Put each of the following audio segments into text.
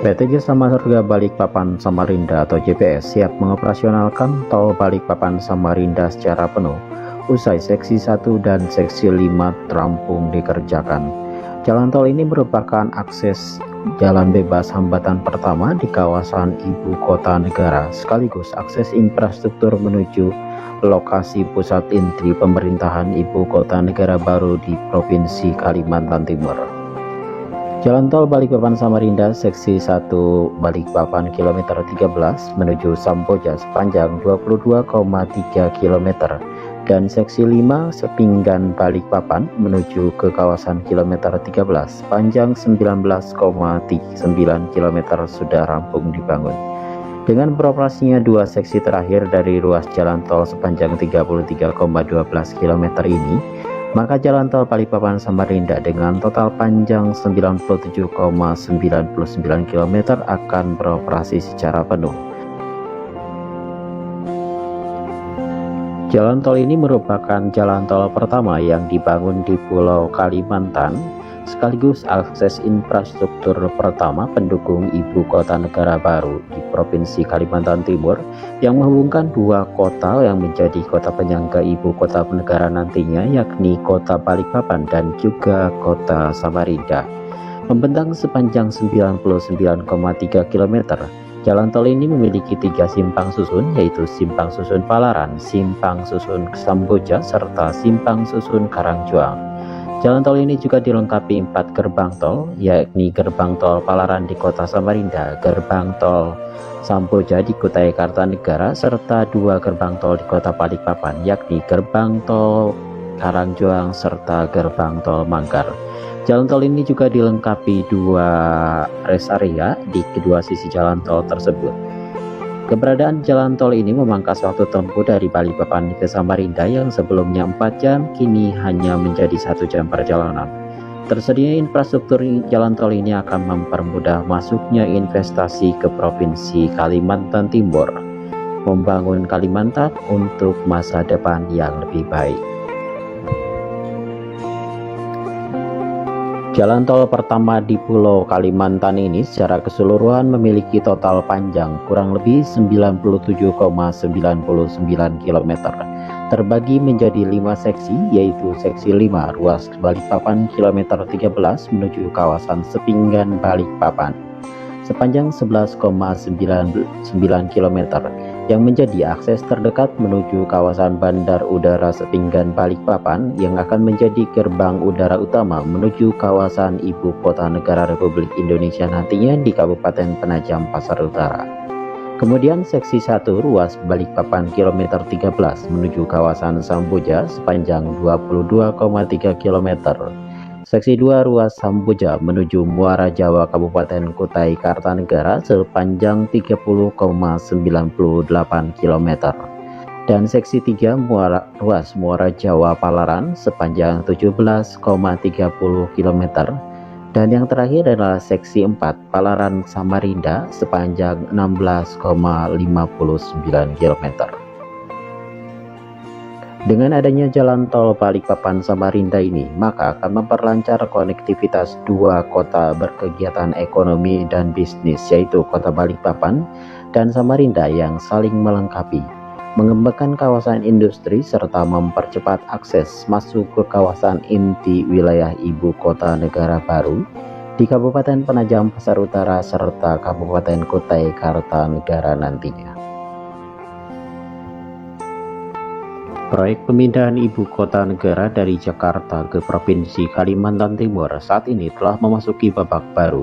PT Jasa Marga Balikpapan Samarinda atau JPS siap mengoperasionalkan tol Balikpapan Samarinda secara penuh usai seksi 1 dan seksi 5 rampung dikerjakan. Jalan tol ini merupakan akses jalan bebas hambatan pertama di kawasan ibu kota negara, sekaligus akses infrastruktur menuju lokasi pusat inti pemerintahan ibu kota negara baru di Provinsi Kalimantan Timur. Jalan tol Balikpapan Samarinda seksi 1 Balikpapan kilometer 13 menuju Samboja sepanjang 22,3 km dan seksi 5 Sepinggan Balikpapan menuju ke kawasan kilometer 13 sepanjang 19,9 km sudah rampung dibangun. Dengan beroperasinya dua seksi terakhir dari ruas jalan tol sepanjang 33,12 km ini, maka jalan tol Balikpapan Samarinda dengan total panjang 97,99 km akan beroperasi secara penuh. Jalan tol ini merupakan jalan tol pertama yang dibangun di Pulau Kalimantan, sekaligus akses infrastruktur pertama pendukung ibu kota negara baru di Provinsi Kalimantan Timur yang menghubungkan dua kota yang menjadi kota penyangga ibu kota negara nantinya, yakni kota Balikpapan dan juga kota Samarinda. Membentang sepanjang 99,3 km, jalan tol ini memiliki 3 simpang susun, yaitu Simpang Susun Palaran, Simpang Susun Samboja, serta Simpang Susun Karangjuang. Jalan tol ini juga dilengkapi 4 gerbang tol, yakni gerbang tol Palaran di kota Samarinda, gerbang tol Samboja di Kutai Kartanegara, serta 2 gerbang tol di kota Balikpapan, yakni gerbang tol Karangjuang serta gerbang tol Manggar. Jalan tol ini juga dilengkapi 2 rest area di kedua sisi jalan tol tersebut. Keberadaan jalan tol ini memangkas waktu tempuh dari Balikpapan ke Samarinda yang sebelumnya 4 jam, kini hanya menjadi 1 jam perjalanan. Tersedia infrastruktur jalan tol ini akan mempermudah masuknya investasi ke Provinsi Kalimantan Timur, membangun Kalimantan untuk masa depan yang lebih baik. Jalan tol pertama di Pulau Kalimantan ini secara keseluruhan memiliki total panjang kurang lebih 97,99 km, terbagi menjadi 5 seksi, yaitu seksi 5 ruas Balikpapan kilometer 13 menuju kawasan Sepinggan Balikpapan sepanjang 11,99 km yang menjadi akses terdekat menuju kawasan Bandar Udara Sepinggan Balikpapan yang akan menjadi gerbang udara utama menuju kawasan ibu kota negara Republik Indonesia nantinya di Kabupaten Penajam Pasar Utara. Kemudian seksi 1 ruas Balikpapan kilometer 13 menuju kawasan Samboja sepanjang 22,3 km. Seksi 2 ruas Samboja menuju Muara Jawa Kabupaten Kutai Kartanegara sepanjang 30,98 km. Dan seksi 3 ruas Muara Jawa Palaran sepanjang 17,30 km. Dan yang terakhir adalah seksi 4 Palaran Samarinda sepanjang 16,59 km. Dengan adanya jalan tol Balikpapan Samarinda ini, maka akan memperlancar konektivitas dua kota berkegiatan ekonomi dan bisnis, yaitu kota Balikpapan dan Samarinda yang saling melengkapi, mengembangkan kawasan industri serta mempercepat akses masuk ke kawasan inti wilayah ibu kota negara baru di Kabupaten Penajam Pasar Utara serta Kabupaten Kutai Kartanegara nantinya. Proyek pemindahan ibu kota negara dari Jakarta ke Provinsi Kalimantan Timur saat ini telah memasuki babak baru.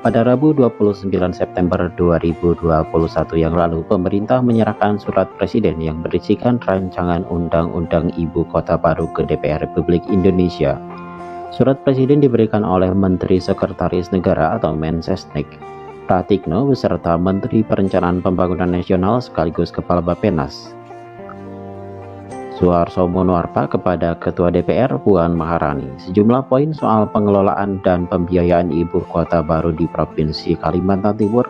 Pada Rabu 29 September 2021 yang lalu, pemerintah menyerahkan surat presiden yang berisikan rancangan undang-undang ibu kota baru ke DPR Republik Indonesia. Surat presiden diberikan oleh Menteri Sekretaris Negara atau Mensesnek Pratikno beserta Menteri Perencanaan Pembangunan Nasional sekaligus Kepala Bappenas Suharto Monoarfa kepada Ketua DPR Puan Maharani. Sejumlah poin soal pengelolaan dan pembiayaan ibu kota baru di Provinsi Kalimantan Timur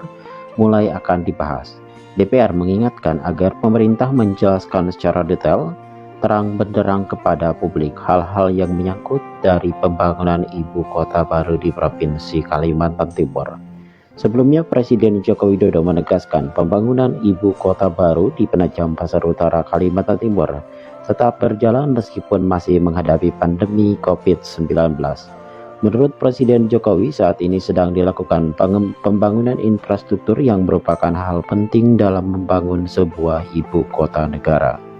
mulai akan dibahas. DPR mengingatkan agar pemerintah menjelaskan secara detail, terang benderang kepada publik hal-hal yang menyangkut dari pembangunan ibu kota baru di Provinsi Kalimantan Timur. Sebelumnya, Presiden Joko Widodo menegaskan pembangunan ibu kota baru di Penajam Pasar Utara, Kalimantan Timur tetap berjalan meskipun masih menghadapi pandemi COVID-19. Menurut Presiden Jokowi, saat ini sedang dilakukan pembangunan infrastruktur yang merupakan hal penting dalam membangun sebuah ibu kota negara.